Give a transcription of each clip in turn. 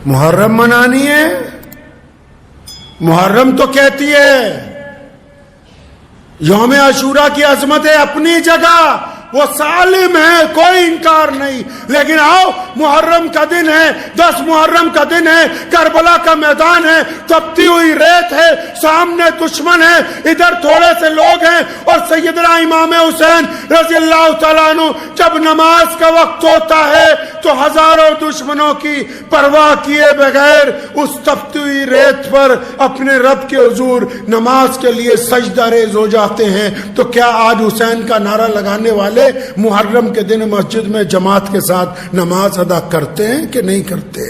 محرم منانی ہے. محرم تو کہتی ہے یوم عاشورہ کی عظمت ہے اپنی جگہ، وہ سالم ہے، کوئی انکار نہیں. لیکن آؤ محرم کا دن ہے، 10 محرم کا دن ہے، کربلا کا میدان ہے، تپتی ہوئی ریت ہے، سامنے دشمن ہے، ادھر تھوڑے سے لوگ ہیں، اور سیدنا امام حسین رضی اللہ تعالیٰ عنہ جب نماز کا وقت ہوتا ہے تو ہزاروں دشمنوں کی پرواہ کیے بغیر اس تپتی ہوئی ریت پر اپنے رب کے حضور نماز کے لیے سجدہ ریز ہو جاتے ہیں. تو کیا آج حسین کا نعرہ لگانے والے محرم کے دن مسجد میں جماعت کے ساتھ نماز ادا کرتے ہیں کہ نہیں کرتے؟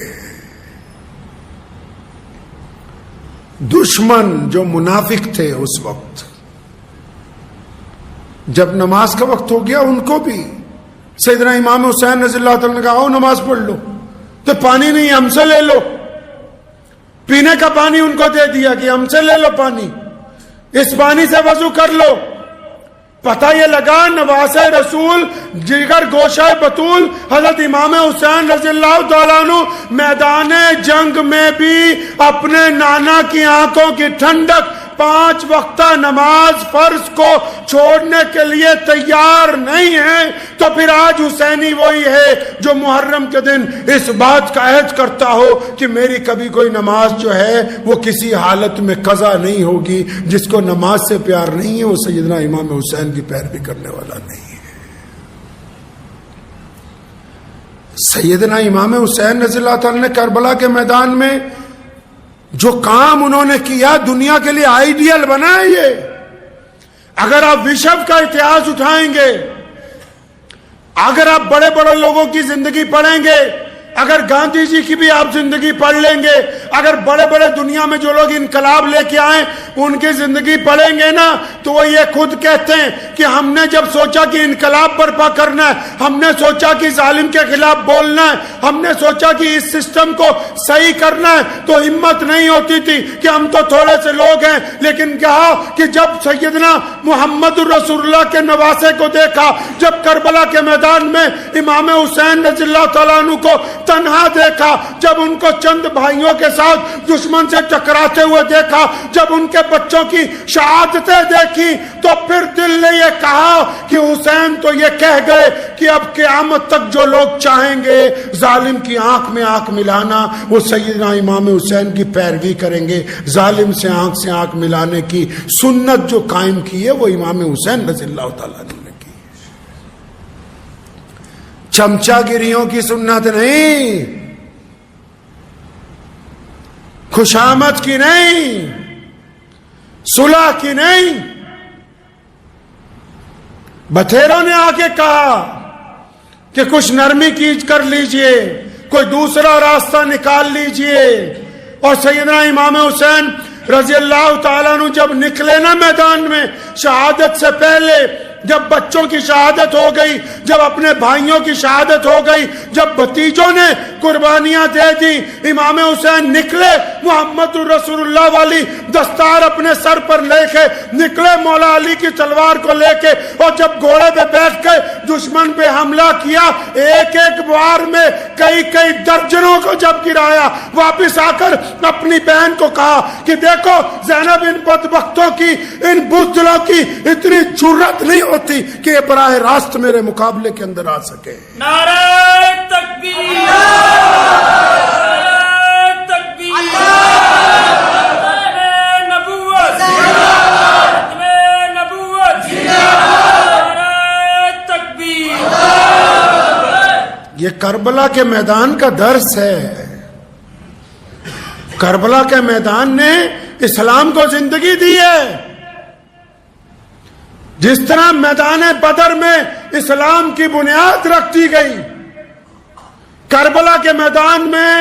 دشمن جو منافق تھے اس وقت، جب نماز کا وقت ہو گیا ان کو بھی سیدنا امام حسین رضی اللہ تعالیٰ نے کہا آؤ نماز پڑھ لو. تو پانی نہیں ہم سے لے لو، پینے کا پانی ان کو دے دیا کہ ہم سے لے لو پانی، اس پانی سے وضو کر لو. پتہ یہ لگا نواز رسول جگر گوشہ بطول حضرت امام حسین رضی اللہ تعالیٰ عنہ میدان جنگ میں بھی اپنے نانا کی آنکھوں کی ٹھنڈک 5 وقتہ نماز فرض کو چھوڑنے کے لیے تیار نہیں ہے. تو پھر آج حسینی وہی ہے جو محرم کے دن اس بات کا عہد کرتا ہو کہ میری کبھی کوئی نماز جو ہے وہ کسی حالت میں قضا نہیں ہوگی. جس کو نماز سے پیار نہیں ہے وہ سیدنا امام حسین کی پیروی کرنے والا نہیں ہے. سیدنا امام حسین رضی اللہ تعالیٰ نے کربلا کے میدان میں جو کام انہوں نے کیا دنیا کے لیے آئیڈیل بنا ہے. یہ اگر آپ وشو کا اتہاس اٹھائیں گے، اگر آپ بڑے بڑے لوگوں کی زندگی پڑھیں گے، اگر گاندھی جی کی بھی آپ زندگی پڑھ لیں گے، اگر بڑے بڑے دنیا میں جو لوگ انقلاب لے کے آئیں ان کی زندگی پڑھیں گے نا، تو وہ یہ خود کہتے ہیں کہ ہم نے جب سوچا کہ انقلاب برپا کرنا ہے، ہم نے سوچا کہ ظالم کے خلاف بولنا ہے، ہم نے سوچا کہ اس سسٹم کو صحیح کرنا ہے، تو ہمت نہیں ہوتی تھی کہ ہم تو تھوڑے سے لوگ ہیں. لیکن کہا کہ جب سیدنا محمد رسول اللہ کے نواسے کو دیکھا، جب کربلا کے میدان میں امام حسین رضی اللہ تعالیٰ عنہ کو تنہا دیکھا، جب ان کو چند بھائیوں کے ساتھ دشمن سے ٹکراتے ہوئے دیکھا، جب ان کے بچوں کی شہادتیں دیکھی، تو پھر دل نے یہ کہا کہ حسین تو یہ کہہ گئے کہ اب قیامت تک جو لوگ چاہیں گے ظالم کی آنکھ میں آنکھ ملانا وہ سیدنا امام حسین کی پیروی کریں گے. ظالم سے آنکھ ملانے کی سنت جو قائم کی ہے وہ امام حسین رضی اللہ تعالیٰ عنہ نے کی. چمچا گریوں کی سنت نہیں، خوشامد کی نہیں، صلح کی نہیں. بتھیروں نے آ کے کہا کہ کچھ نرمی کیج کر لیجئے، کوئی دوسرا راستہ نکال لیجئے. اور سیدنا امام حسین رضی اللہ تعالیٰ عنہ جب نکلے نا میدان میں شہادت سے پہلے، جب بچوں کی شہادت ہو گئی، جب اپنے بھائیوں کی شہادت ہو گئی، جب بھتیجوں نے قربانیاں دے دی، امام حسین نکلے محمد رسول اللہ والی دستار اپنے سر پر لے کے نکلے، مولا علی کی تلوار کو لے کے، اور جب گھوڑے پہ بیٹھ کے دشمن پہ حملہ کیا، ایک ایک وار میں کئی درجنوں کو جب گرایا، واپس آ کر اپنی بہن کو کہا کہ دیکھو زینب ان بدبختوں کی، ان بزدلوں کی اتنی جرأت نہیں ہوتی کہ یہ براہ راست میرے مقابلے کے اندر آ سکے. نعرہ تکبیر، نعرہ تکبیر، نعرہ نبوت، نعرہ نبوت، نعرہ تکبیر. یہ کربلا کے میدان کا درس ہے. کربلا کے میدان نے اسلام کو زندگی دی ہے. جس طرح میدان بدر میں اسلام کی بنیاد رکھ دی گئی، کربلا کے میدان میں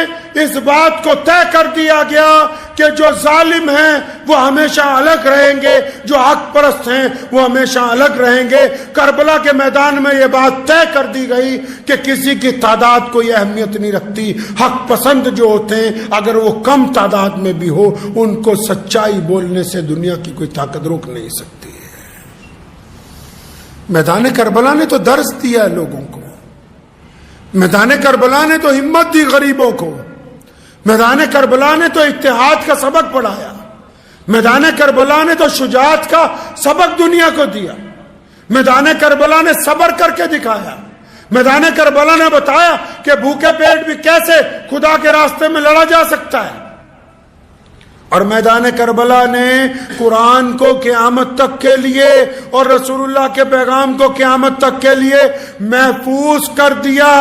اس بات کو طے کر دیا گیا کہ جو ظالم ہیں وہ ہمیشہ الگ رہیں گے، جو حق پرست ہیں وہ ہمیشہ الگ رہیں گے. کربلا کے میدان میں یہ بات طے کر دی گئی کہ کسی کی تعداد کوئی اہمیت نہیں رکھتی. حق پسند جو ہوتے ہیں اگر وہ کم تعداد میں بھی ہو، ان کو سچائی بولنے سے دنیا کی کوئی طاقت روک نہیں سکتی. میدان کربلا نے تو درس دیا لوگوں کو، میدان کربلا نے تو ہمت دی غریبوں کو، میدان کربلا نے تو اتحاد کا سبق پڑھایا، میدان کربلا نے تو شجاعت کا سبق دنیا کو دیا، میدان کربلا نے صبر کر کے دکھایا، میدان کربلا نے بتایا کہ بھوکے پیٹ بھی کیسے خدا کے راستے میں لڑا جا سکتا ہے، اور میدان کربلا نے قرآن کو قیامت تک کے لیے اور رسول اللہ کے پیغام کو قیامت تک کے لیے محفوظ کر دیا،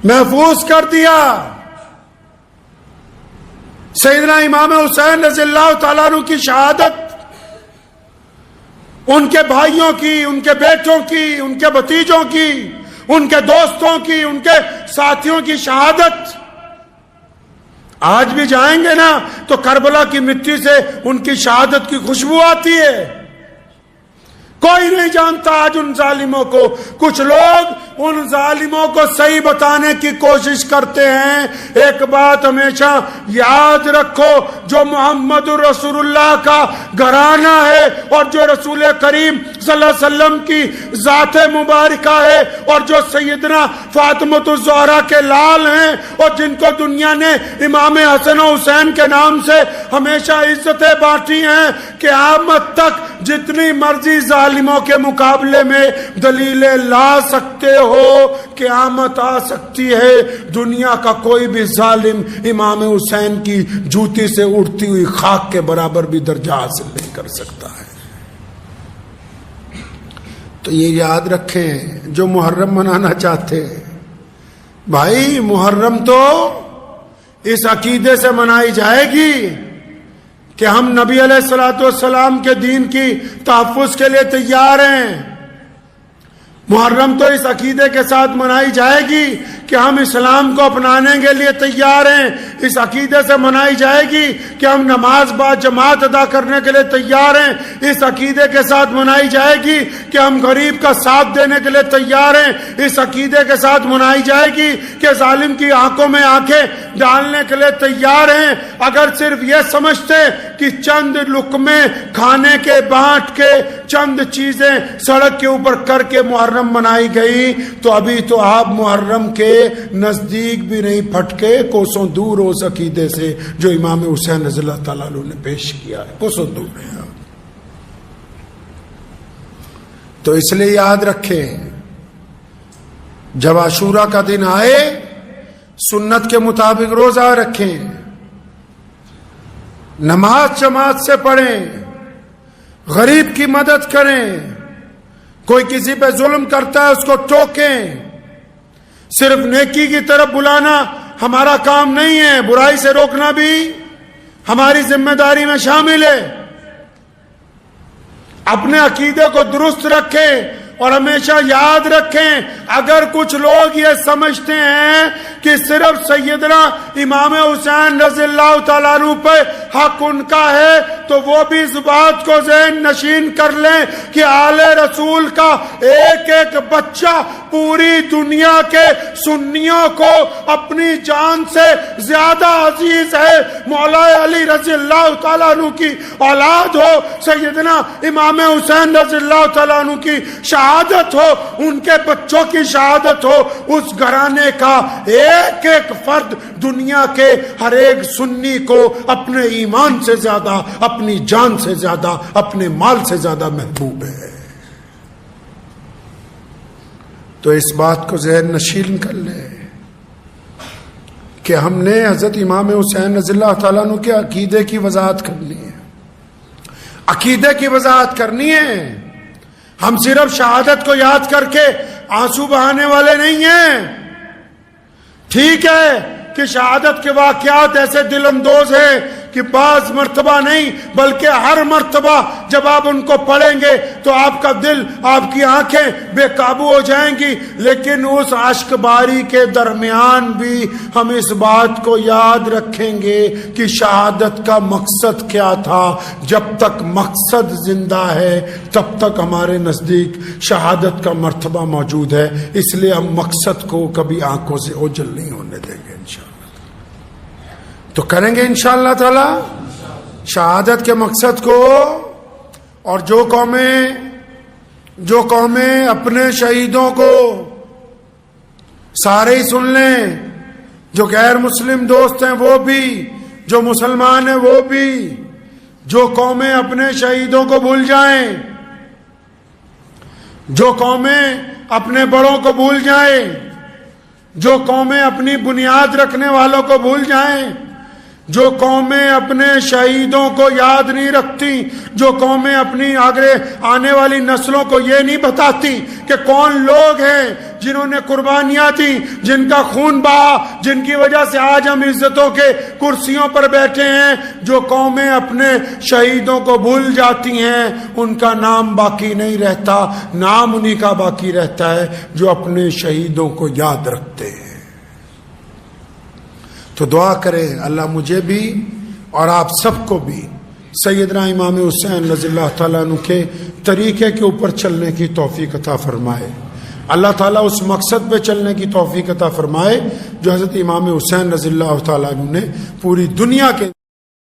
محفوظ کر دیا۔ سیدنا امام حسین رضی اللہ تعالیٰ عنہ کی شہادت، ان کے بھائیوں کی، ان کے بیٹوں کی، ان کے بھتیجوں کی، ان کے دوستوں کی، ان کے ساتھیوں کی شہادت، آج بھی جائیں گے نا تو کربلا کی مٹی سے ان کی شہادت کی خوشبو آتی ہے۔ کوئی نہیں جانتا آج ان ظالموں کو، کچھ لوگ ان ظالموں کو صحیح بتانے کی کوشش کرتے ہیں۔ ایک بات ہمیشہ یاد رکھو، جو محمد رسول اللہ کا گھرانہ ہے اور جو رسول کریم صلی اللہ علیہ وسلم کی ذات مبارکہ ہے اور جو سیدنا فاطمۃ الزہرا کے لال ہیں اور جن کو دنیا نے امام حسن و حسین کے نام سے ہمیشہ عزتیں بانٹی ہیں، قیامت تک جتنی مرضی ظالموں کے مقابلے میں دلیلیں لا سکتے ہو، قیامت آ سکتی ہے، دنیا کا کوئی بھی ظالم امام حسین کی جوتی سے اڑتی ہوئی خاک کے برابر بھی درجہ حاصل نہیں کر سکتا ہے۔ تو یہ یاد رکھیں، جو محرم منانا چاہتے ہیں، بھائی محرم تو اس عقیدے سے منائی جائے گی کہ ہم نبی علیہ الصلوۃ والسلام کے دین کی تحفظ کے لیے تیار ہیں۔ محرم تو اس عقیدے کے ساتھ منائی جائے گی کہ ہم اسلام کو اپنانے کے لیے تیار ہیں، اس عقیدے سے منائی جائے گی کہ ہم نماز با جماعت ادا کرنے کے لیے تیار ہیں، اس عقیدے کے ساتھ منائی جائے گی کہ ہم غریب کا ساتھ دینے کے لیے تیار ہیں، اس عقیدے کے ساتھ منائی جائے گی کہ ظالم کی آنکھوں میں آنکھیں ڈالنے کے لیے تیار ہیں۔ اگر صرف یہ سمجھتے کہ چند لقمے کھانے کے بانٹ کے، چند چیزیں سڑک کے اوپر کر کے محرم منائی گئی، تو ابھی تو آپ محرم کے نزدیک بھی نہیں پھٹکے، کوسوں دور ہو اس عقیدے سے جو امام حسین رضی اللہ تعالیٰ عنہ نے پیش کیا ہے، کوسوں دور ہیں آپ۔ تو اس لیے یاد رکھیں، جب عاشورہ کا دن آئے سنت کے مطابق روزہ رکھیں، نماز جماعت سے پڑھیں، غریب کی مدد کریں، کوئی کسی پہ ظلم کرتا ہے اس کو ٹوکیں۔ صرف نیکی کی طرف بلانا ہمارا کام نہیں ہے، برائی سے روکنا بھی ہماری ذمہ داری میں شامل ہے۔ اپنے عقیدے کو درست رکھیں اور ہمیشہ یاد رکھیں، اگر کچھ لوگ یہ سمجھتے ہیں کہ صرف سیدنا امام حسین رضی اللہ تعالیٰ عنہ پہ حق ان کا ہے، تو وہ بھی اس بات کو ذہن نشین کر لیں کہ آل رسول کا ایک ایک بچہ پوری دنیا کے سنیوں کو اپنی جان سے زیادہ عزیز ہے۔ مولا علی رضی اللہ تعالیٰ عنہ کی اولاد ہو، سیدنا امام حسین رضی اللہ تعالیٰ عنہ کی شہادت ہو، ان کے بچوں کی شہادت ہو، اس گھرانے کا ایک ایک فرد دنیا کے ہر ایک سنی کو اپنے ایمان سے زیادہ، اپنی جان سے زیادہ، اپنے مال سے زیادہ محبوب ہے۔ تو اس بات کو ذہن نشین کر لے کہ ہم نے حضرت امام حسین رضی اللہ تعالیٰ عنہ کے عقیدے کی وضاحت کرنی ہے، عقیدے کی وضاحت کرنی ہے۔ ہم صرف شہادت کو یاد کر کے آنسو بہانے والے نہیں ہیں۔ ٹھیک ہے کہ شہادت کے واقعات ایسے دل اندوز ہیں کہ بعض مرتبہ نہیں بلکہ ہر مرتبہ جب آپ ان کو پڑھیں گے تو آپ کا دل، آپ کی آنکھیں بے قابو ہو جائیں گی، لیکن اس اشک باری کے درمیان بھی ہم اس بات کو یاد رکھیں گے کہ شہادت کا مقصد کیا تھا۔ جب تک مقصد زندہ ہے تب تک ہمارے نزدیک شہادت کا مرتبہ موجود ہے، اس لیے ہم مقصد کو کبھی آنکھوں سے اوجھل نہیں ہونے دیں گے انشاءاللہ۔ تو کریں گے انشاءاللہ تعالی شہادت کے مقصد کو، اور جو قومیں اپنے شہیدوں کو، سارے ہی سن لیں، جو غیر مسلم دوست ہیں وہ بھی، جو مسلمان ہیں وہ بھی، جو قومیں اپنے شہیدوں کو بھول جائیں، جو قومیں اپنے بڑوں کو بھول جائیں، جو قومیں اپنی بنیاد رکھنے والوں کو بھول جائیں، جو قومیں اپنے شہیدوں کو یاد نہیں رکھتی، جو قومیں اپنی آگے آنے والی نسلوں کو یہ نہیں بتاتی کہ کون لوگ ہیں جنہوں نے قربانیاں دی، جن کا خون بہا، جن کی وجہ سے آج ہم عزتوں کے کرسیوں پر بیٹھے ہیں، جو قومیں اپنے شہیدوں کو بھول جاتی ہیں ان کا نام باقی نہیں رہتا، نام انہی کا باقی رہتا ہے جو اپنے شہیدوں کو یاد رکھتے ہیں۔ تو دعا کریں اللہ مجھے بھی اور آپ سب کو بھی سیدنا امام حسین رضی اللہ تعالیٰ عنہ کے طریقے کے اوپر چلنے کی توفیق عطا فرمائے۔ اللہ تعالیٰ اس مقصد پہ چلنے کی توفیق عطا فرمائے جو حضرت امام حسین رضی اللہ تعالیٰ عنہ نے پوری دنیا کے